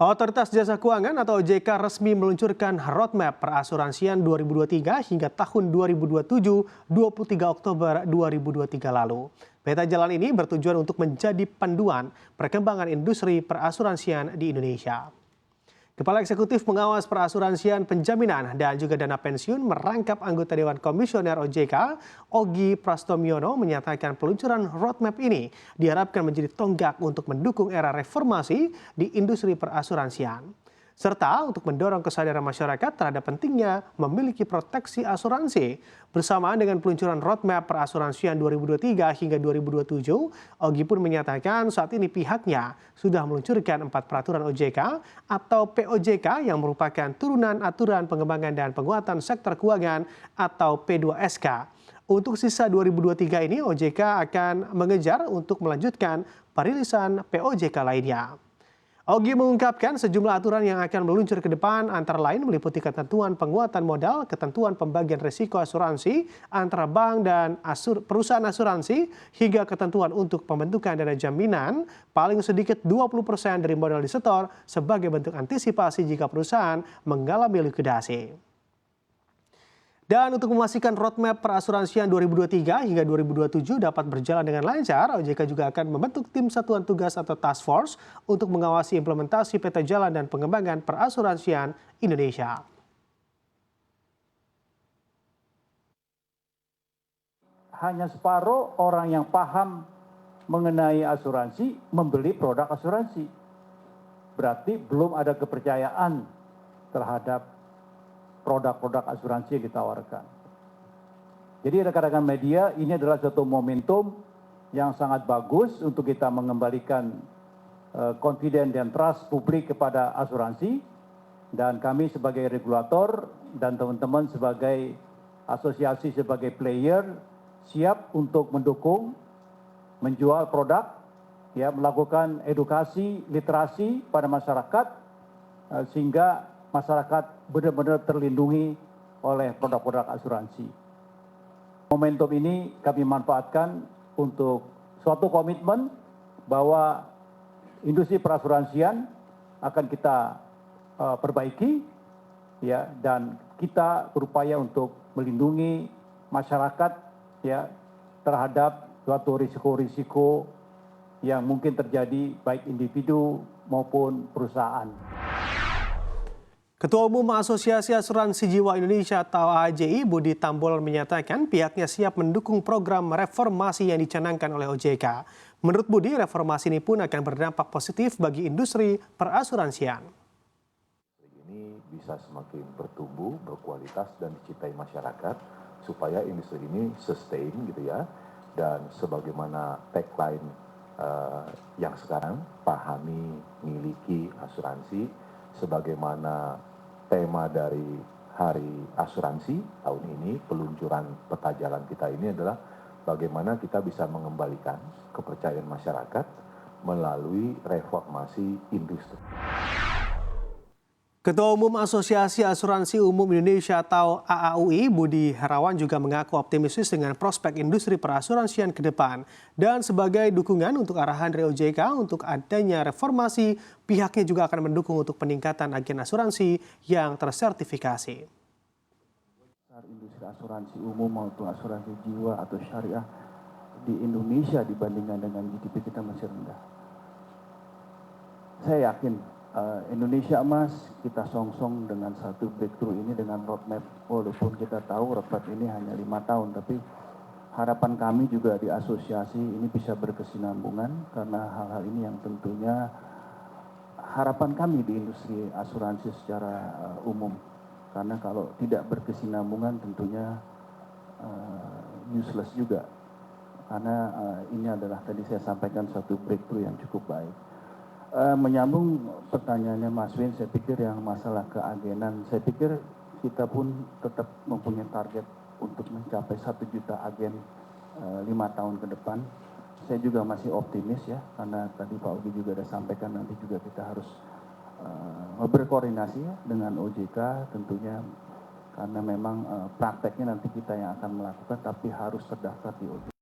Otoritas Jasa Keuangan atau OJK resmi meluncurkan roadmap perasuransian 2023 hingga tahun 2027, 23 Oktober 2023 lalu. Peta jalan ini bertujuan untuk menjadi panduan perkembangan industri perasuransian di Indonesia. Kepala Eksekutif Pengawas Perasuransian Penjaminan dan juga Dana Pensiun merangkap anggota Dewan Komisioner OJK, Ogi Prastomyono menyatakan peluncuran roadmap ini diharapkan menjadi tonggak untuk mendukung era reformasi di industri perasuransian. Serta untuk mendorong kesadaran masyarakat terhadap pentingnya memiliki proteksi asuransi. Bersamaan dengan peluncuran roadmap perasuransian 2023 hingga 2027, Ogi pun menyatakan saat ini pihaknya sudah meluncurkan 4 peraturan OJK atau POJK yang merupakan turunan aturan pengembangan dan penguatan sektor keuangan atau P2SK. Untuk sisa 2023 ini, OJK akan mengejar untuk melanjutkan perilisan POJK lainnya. Ogi mengungkapkan sejumlah aturan yang akan meluncur ke depan antara lain meliputi ketentuan penguatan modal, ketentuan pembagian risiko asuransi antara bank dan perusahaan asuransi, hingga ketentuan untuk pembentukan dana jaminan paling sedikit 20% dari modal disetor sebagai bentuk antisipasi jika perusahaan mengalami likuidasi. Dan untuk memastikan roadmap perasuransian 2023 hingga 2027 dapat berjalan dengan lancar, OJK juga akan membentuk tim satuan tugas atau task force untuk mengawasi implementasi peta jalan dan pengembangan perasuransian Indonesia. Hanya separuh orang yang paham mengenai asuransi membeli produk asuransi. Berarti belum ada kepercayaan terhadap produk-produk asuransi yang ditawarkan. Jadi rekan-rekan media, ini adalah suatu momentum yang sangat bagus untuk kita mengembalikan confidence dan trust publik kepada asuransi. Dan kami sebagai regulator dan teman-teman sebagai asosiasi sebagai player siap untuk mendukung, menjual produk, ya, melakukan edukasi, literasi pada masyarakat sehingga masyarakat benar-benar terlindungi oleh produk-produk asuransi. Momentum ini kami manfaatkan untuk suatu komitmen bahwa industri perasuransian akan kita perbaiki, ya, dan kita berupaya untuk melindungi masyarakat, ya, terhadap suatu risiko-risiko yang mungkin terjadi baik individu maupun perusahaan. Ketua Umum Asosiasi Asuransi Jiwa Indonesia atau AAJI, Budi Tambolon menyatakan pihaknya siap mendukung program reformasi yang dicanangkan oleh OJK. Menurut Budi, reformasi ini pun akan berdampak positif bagi industri perasuransian. Ini bisa semakin bertumbuh, berkualitas dan dicintai masyarakat supaya industri ini sustain gitu ya. Dan sebagaimana tagline yang sekarang, pahami, miliki asuransi, sebagaimana tema dari Hari Asuransi tahun ini, peluncuran peta jalan kita ini adalah bagaimana kita bisa mengembalikan kepercayaan masyarakat melalui reformasi industri. Ketua Umum Asosiasi Asuransi Umum Indonesia atau AAUI, Budi Herawan juga mengaku optimistis dengan prospek industri perasuransian ke depan. Dan sebagai dukungan untuk arahan dari OJK untuk adanya reformasi, pihaknya juga akan mendukung untuk peningkatan agen asuransi yang tersertifikasi. Industri asuransi umum maupun asuransi jiwa atau syariah di Indonesia dibandingkan dengan GDP kita masih rendah. Saya yakin Indonesia emas, kita songsong dengan satu breakthrough ini dengan roadmap. Walaupun kita tahu roadmap ini hanya 5 tahun, tapi harapan kami juga di asosiasi ini bisa berkesinambungan karena hal-hal ini yang tentunya harapan kami di industri asuransi secara umum. Karena kalau tidak berkesinambungan tentunya useless juga. Karena ini adalah tadi saya sampaikan satu breakthrough yang cukup baik. Menyambung pertanyaannya Mas Win, saya pikir yang masalah keagenan, saya pikir kita pun tetap mempunyai target untuk mencapai 1 juta agen 5 tahun ke depan. Saya juga masih optimis ya, karena tadi Pak Ogi juga sudah sampaikan nanti juga kita harus berkoordinasi ya, dengan OJK tentunya, karena memang prakteknya nanti kita yang akan melakukan, tapi harus terdaftar di OJK.